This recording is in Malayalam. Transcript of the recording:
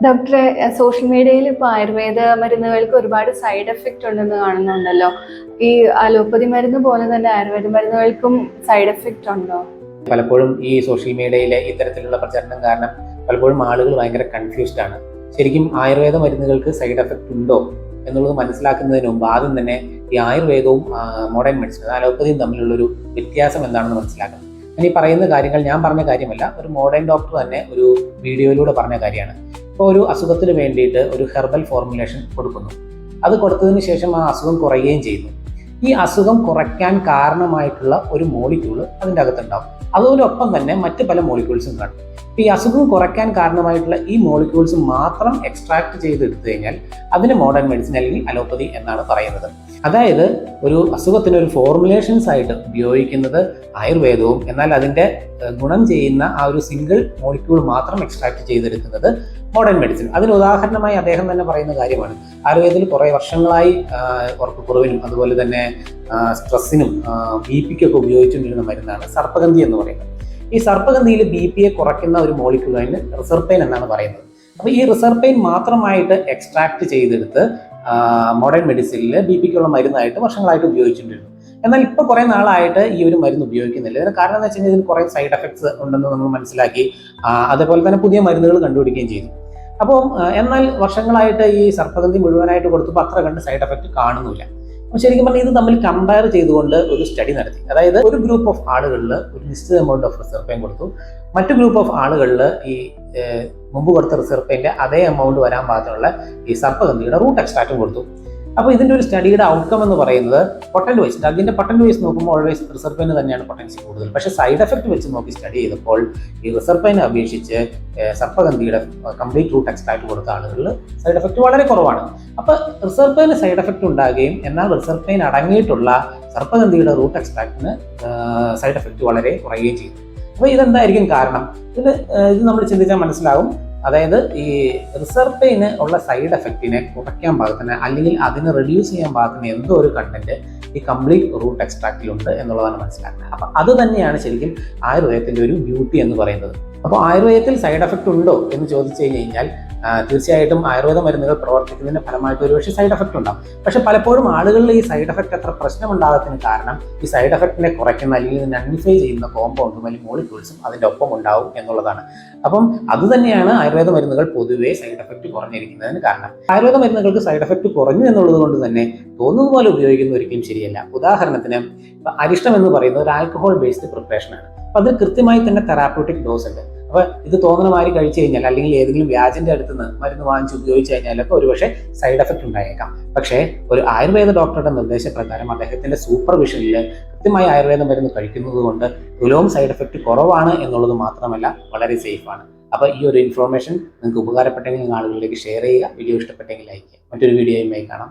ഡോക്ടറെ, സോഷ്യൽ മീഡിയയിൽ ഇപ്പോൾ ആയുർവേദ മരുന്നുകൾക്ക് ഒരുപാട് സൈഡ് എഫക്റ്റ് ഉണ്ടെന്ന് കാണുന്നുണ്ടല്ലോ. ഈ അലോപ്പതി മരുന്ന് പോലെ തന്നെ ആയുർവേദ മരുന്നുകൾക്കും സൈഡ് എഫക്റ്റ് ഉണ്ടോ? പലപ്പോഴും ഈ സോഷ്യൽ മീഡിയയിലെ ഇത്തരത്തിലുള്ള പ്രചരണം കാരണം പലപ്പോഴും ആളുകൾ ഭയങ്കര കൺഫ്യൂസ്ഡ് ആണ്. ശരിക്കും ആയുർവേദ മരുന്നുകൾക്ക് സൈഡ് എഫക്റ്റ് ഉണ്ടോ എന്നുള്ളത് മനസ്സിലാക്കുന്നതിന് മുമ്പ് ആദ്യം തന്നെ ഈ ആയുർവേദവും മോഡേൺ മെഡിസിൻ അലോപ്പതിയും തമ്മിലുള്ളൊരു വ്യത്യാസം എന്താണെന്ന് മനസ്സിലാക്കണം. ഞാൻ ഈ പറയുന്ന കാര്യങ്ങൾ ഞാൻ പറഞ്ഞ കാര്യമല്ല, ഒരു മോഡേൺ ഡോക്ടർ തന്നെ ഒരു വീഡിയോയിലൂടെ പറഞ്ഞ കാര്യമാണ്. ഇപ്പോൾ ഒരു അസുഖത്തിന് വേണ്ടിയിട്ട് ഒരു ഹെർബൽ ഫോർമുലേഷൻ കൊടുക്കുന്നു. അത് കൊടുത്തതിന് ശേഷം ആ അസുഖം കുറയുകയും ചെയ്യുന്നു. ഈ അസുഖം കുറയ്ക്കാൻ കാരണമായിട്ടുള്ള ഒരു മോളിക്യൂൾ അതിൻ്റെ അകത്തുണ്ടാവും. അതോടൊപ്പം തന്നെ മറ്റ് പല മോളിക്യൂൾസും കാണും. ഈ അസുഖം കുറയ്ക്കാൻ കാരണമായിട്ടുള്ള ഈ മോളിക്യൂൾസ് മാത്രം എക്സ്ട്രാക്ട് ചെയ്തെടുത്തു കഴിഞ്ഞാൽ അതിന് മോഡേൺ മെഡിസിൻ അല്ലെങ്കിൽ അലോപ്പതി എന്നാണ് പറയുന്നത്. അതായത് ഒരു അസുഖത്തിന് ഒരു ഫോർമുലേഷൻസ് ആയിട്ട് ഉപയോഗിക്കുന്നത് ആയുർവേദവും, എന്നാൽ അതിൻ്റെ ഗുണം ചെയ്യുന്ന ആ ഒരു സിംഗിൾ മോളിക്യൂൾ മാത്രം എക്സ്ട്രാക്ട് ചെയ്തെടുക്കുന്നത് മോഡേൺ മെഡിസിൻ. അതിന് ഉദാഹരണമായി അദ്ദേഹം തന്നെ പറയുന്ന കാര്യമാണ്, ആയുർവേദത്തിൽ കുറേ വർഷങ്ങളായി ഉറക്കക്കുറവിനും അതുപോലെ തന്നെ സ്ട്രെസ്സിനും BP-ക്കൊക്കെ ഉപയോഗിച്ചുകൊണ്ടിരുന്ന മരുന്നാണ് സർപ്പഗന്ധി എന്ന് പറയുന്നത്. ഈ സർപ്പഗന്ധിയിൽ BP-യെ കുറയ്ക്കുന്ന ഒരു മോളിക്യൂളിന് റിസർപ്പൈൻ എന്നാണ് പറയുന്നത്. അപ്പോൾ ഈ റിസർപ്പൈൻ മാത്രമായിട്ട് എക്സ്ട്രാക്ട് ചെയ്തെടുത്ത് മോഡേൺ മെഡിസിനിൽ BP-ക്കുള്ള മരുന്നായിട്ട് വർഷങ്ങളായിട്ട് ഉപയോഗിച്ചുകൊണ്ടിരുന്നു. എന്നാൽ ഇപ്പോൾ കുറേ നാളായിട്ട് ഈ ഒരു മരുന്ന് ഉപയോഗിക്കുന്നില്ല. ഇതിന് കാരണം എന്ന് വെച്ച് കഴിഞ്ഞാൽ ഇതിന് കുറേ സൈഡ് എഫക്ട്സ് ഉണ്ടെന്ന് നമ്മൾ മനസ്സിലാക്കി. അതേപോലെ തന്നെ പുതിയ മരുന്നുകൾ കണ്ടുപിടിക്കുകയും ചെയ്തു. അപ്പോൾ എന്നാൽ വർഷങ്ങളായിട്ട് ഈ സർപ്പഗന്ധി മുഴുവനായിട്ട് കൊടുത്തപ്പോൾ അത്ര കണ്ട് സൈഡ് എഫക്റ്റ് കാണുന്നില്ല. അപ്പോൾ ശരിക്കും പറഞ്ഞാൽ ഇത് തമ്മിൽ കമ്പയർ ചെയ്തുകൊണ്ട് ഒരു സ്റ്റഡി നടത്തി. അതായത് ഒരു ഗ്രൂപ്പ് ഓഫ് ആളുകളിൽ ഒരു നിശ്ചിത എമൗണ്ട് ഓഫ് റിസർപ്പൈൻ കൊടുത്തു, മറ്റു ഗ്രൂപ്പ് ഓഫ് ആളുകളിൽ ഈ മുമ്പ് കൊടുത്ത റിസർപ്പൈൻ്റെ അതേ എമൗണ്ട് വരാൻ പാകത്തിനുള്ള ഈ സർപ്പഗന്ധിയുടെ റൂട്ട് എക്സ്ട്രാക്റ്റും കൊടുത്തു. അപ്പോൾ ഇതിൻ്റെ ഒരു സ്റ്റഡിയുടെ ഔട്ട്കം എന്ന് പറയുന്നത് പൊട്ടൻറ്റ് വൈസ്, ഡ്രഗിൻ്റെ പൊട്ടൻറ്റ് വൈസ് നോക്കുമ്പോൾ ഓൾവേസ് റിസർപ്പൈന് തന്നെയാണ് പൊട്ടൻസി കൂടുതൽ. പക്ഷേ സൈഡ് എഫക്റ്റ് വെച്ച് നോക്കി സ്റ്റഡി ചെയ്തപ്പോൾ ഈ റിസർപ്പൈനെ അപേക്ഷിച്ച് സർപ്പഗന്ധിയുടെ കംപ്ലീറ്റ് റൂട്ട് എക്സ്ട്രാക്റ്റ് കൊടുത്ത ആളുകളിൽ സൈഡ് എഫക്റ്റ് വളരെ കുറവാണ്. അപ്പോൾ റിസർപ്പൈന് സൈഡ് എഫക്റ്റ് ഉണ്ടാകുകയും എന്നാൽ റിസർപ്പൈൻ അടങ്ങിയിട്ടുള്ള സർപ്പഗന്ധിയുടെ റൂട്ട് എക്സ്ട്രാക്റ്റിന് സൈഡ് എഫക്റ്റ് വളരെ കുറയുകയും ചെയ്തു. അപ്പോൾ ഇതെന്തായിരിക്കും കാരണം? ഇത് നമ്മൾ ചിന്തിച്ചാൽ മനസ്സിലാവും. അതായത് ഈ റിസർപ്പൈന് ഉള്ള സൈഡ് എഫക്റ്റിനെ കുറയ്ക്കാൻ പാകത്തിന് അല്ലെങ്കിൽ അതിനെ റെഡ്യൂസ് ചെയ്യാൻ പാകത്തിന് എന്തോ ഒരു കണ്ടന്റ് ഈ കംപ്ലീറ്റ് റൂട്ട് എക്സ്ട്രാക്റ്റിലുണ്ട് എന്നുള്ളതാണ് മനസ്സിലാക്കുന്നത്. അപ്പം അത് തന്നെയാണ് ശരിക്കും ആയുർവേദത്തിൻ്റെ ഒരു ബ്യൂട്ടി എന്ന് പറയുന്നത്. അപ്പോൾ ആയുർവേദത്തിൽ സൈഡ് എഫക്റ്റ് ഉണ്ടോ എന്ന് ചോദിച്ചു കഴിഞ്ഞാൽ തീർച്ചയായിട്ടും ആയുർവേദ മരുന്നുകൾ പ്രവർത്തിക്കുന്നതിൻ്റെ ഫലമായിട്ട് ഒരുപക്ഷെ സൈഡ് എഫക്റ്റ് ഉണ്ടാകും. പക്ഷെ പലപ്പോഴും ആളുകളിൽ ഈ സൈഡ് എഫക്റ്റ് അത്ര പ്രശ്നമുണ്ടാകത്തിന് കാരണം ഈ സൈഡ് എഫക്റ്റിനെ കുറയ്ക്കുന്ന അല്ലെങ്കിൽ നണ്ണിഫൈ ചെയ്യുന്ന കോമ്പൗണ്ടും അല്ലെങ്കിൽ മോളിക്യൂൾസും അതിൻ്റെ ഒപ്പം ഉണ്ടാവും എന്നുള്ളതാണ്. അപ്പം അത് തന്നെയാണ് ആയുർവേദ മരുന്നുകൾ പൊതുവേ സൈഡ് എഫക്റ്റ് കുറഞ്ഞിരിക്കുന്നതിന് കാരണം. ആയുർവേദ മരുന്നുകൾക്ക് സൈഡ് എഫക്റ്റ് കുറഞ്ഞു എന്നുള്ളത് കൊണ്ട് തന്നെ തോന്നുന്നത് പോലെ ഉപയോഗിക്കുന്നത് ഒരിക്കലും ശരിയല്ല. ഉദാഹരണത്തിന് അരിഷ്ടം എന്ന് പറയുന്നത് ഒരു ആൽക്കഹോൾ ബേസ്ഡ് പ്രിപ്പറേഷനാണ്. അപ്പോൾ അതിൽ കൃത്യമായി തന്നെ തെറാപ്യൂട്ടിക് ഡോസ് ഉണ്ട്. അപ്പോൾ ഇത് തോന്നുന്ന മാതിരി കഴിച്ചു കഴിഞ്ഞാൽ അല്ലെങ്കിൽ ഏതെങ്കിലും വ്യാജന്റെ അടുത്ത് നിന്ന് മരുന്ന് വാങ്ങിച്ച് ഉപയോഗിച്ച് കഴിഞ്ഞാലൊക്കെ ഒരുപക്ഷെ സൈഡ് എഫക്റ്റ് ഉണ്ടായേക്കാം. പക്ഷേ ഒരു ആയുർവേദ ഡോക്ടറുടെ നിർദ്ദേശപ്രകാരം അദ്ദേഹത്തിന്റെ സൂപ്പർവിഷനിൽ കൃത്യമായി ആയുർവേദ മരുന്ന് കഴിക്കുന്നത് കൊണ്ട് തുലവും സൈഡ് എഫക്റ്റ് കുറവാണ് എന്നുള്ളത് മാത്രമല്ല വളരെ സേഫാണ്. അപ്പോൾ ഈ ഒരു ഇൻഫോർമേഷൻ നിങ്ങൾക്ക് ഉപകാരപ്പെട്ടെങ്കിൽ ആളുകളിലേക്ക് ഷെയർ ചെയ്യുക. വീഡിയോ ഇഷ്ടപ്പെട്ടെങ്കിൽ ലൈക്ക് ചെയ്യുക. മറ്റൊരു വീഡിയോയുമായി കാണാം.